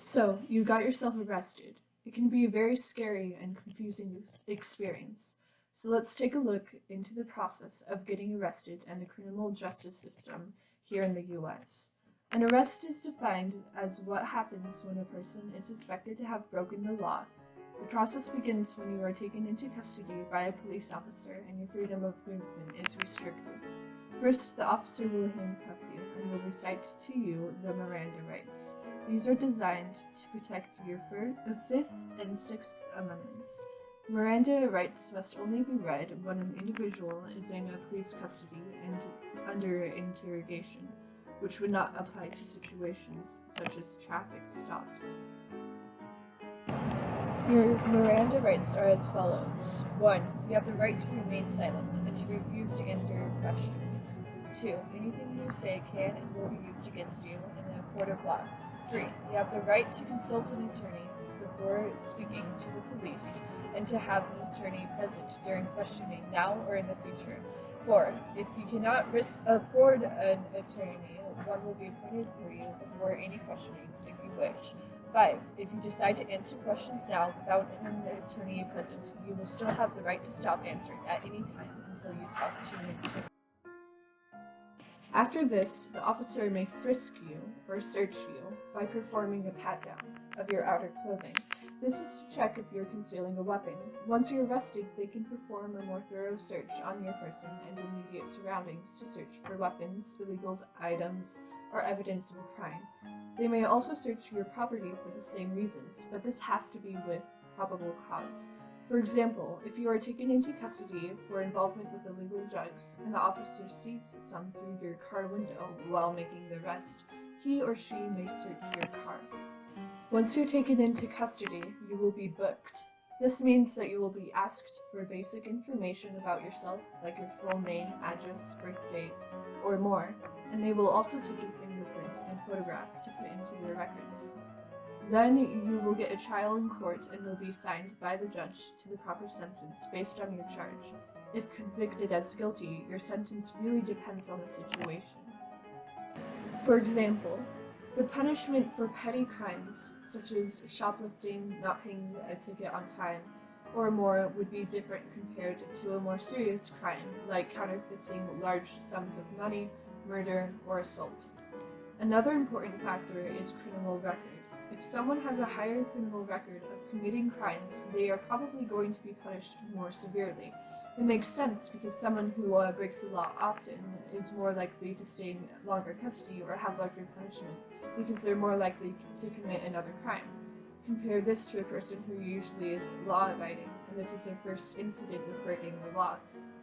So, you got yourself arrested. It can be a very scary and confusing experience. So, let's take a look into the process of getting arrested and the criminal justice system here in the US. An arrest is defined as what happens when a person is suspected to have broken the law. The process begins when you are taken into custody by a police officer and your freedom of movement is restricted. First, the officer will handcuff you and will recite to you the Miranda rights. These are designed to protect your Fifth and Sixth Amendments. Miranda rights must only be read when an individual is in a police custody and under interrogation, which would not apply to situations such as traffic stops. Your Miranda rights are as follows. 1. You have the right to remain silent and to refuse to answer your questions. 2. Anything you say can and will be used against you in a court of law. 3. You have the right to consult an attorney before speaking to the police and to have an attorney present during questioning now or in the future. 4. If you cannot afford an attorney, one will be appointed for you before any questionings if you wish. 5. If you decide to answer questions now without an attorney present, you will still have the right to stop answering at any time until you talk to an attorney. After this, the officer may frisk you or search you by performing a pat-down of your outer clothing. This is to check if you're concealing a weapon. Once you're arrested, they can perform a more thorough search on your person and immediate surroundings to search for weapons, illegal items, or evidence of a crime. They may also search your property for the same reasons, but this has to be with probable cause. For example, if you are taken into custody for involvement with illegal drugs and the officer sees some through your car window while making the arrest, he or she may search your car. Once you're taken into custody, you will be booked. This means that you will be asked for basic information about yourself, like your full name, address, birth date, or more, and they will also take your fingerprint and photograph to put into their records. Then you will get a trial in court and will be assigned by the judge to the proper sentence based on your charge. If convicted as guilty, your sentence really depends on the situation. For example, the punishment for petty crimes, such as shoplifting, not paying a ticket on time, or more would be different compared to a more serious crime, like counterfeiting large sums of money, murder, or assault. Another important factor is criminal record. If someone has a higher criminal record of committing crimes, they are probably going to be punished more severely. It makes sense because someone who breaks the law often is more likely to stay in longer custody or have larger punishment because they're more likely to commit another crime. Compare this to a person who usually is law-abiding, and this is their first incident with breaking the law.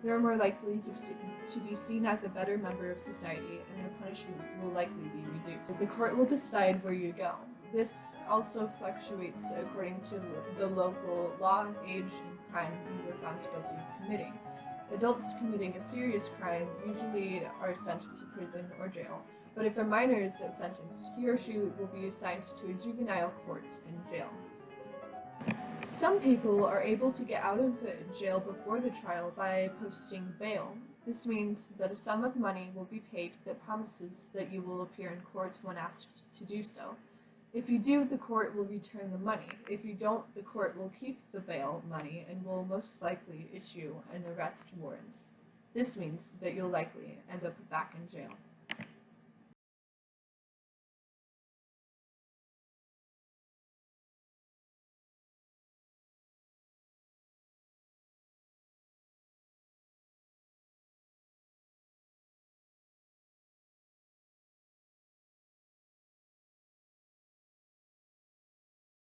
They are more likely to be seen as a better member of society, and their punishment will likely be reduced. The court will decide where you go. This also fluctuates according to the local law, age, and crime you were found guilty of committing. Adults committing a serious crime usually are sent to prison or jail, but if a minor is sentenced, he or she will be assigned to a juvenile court and jail. Some people are able to get out of jail before the trial by posting bail. This means that a sum of money will be paid that promises that you will appear in court when asked to do so. If you do, the court will return the money. If you don't, the court will keep the bail money and will most likely issue an arrest warrant. This means that you'll likely end up back in jail.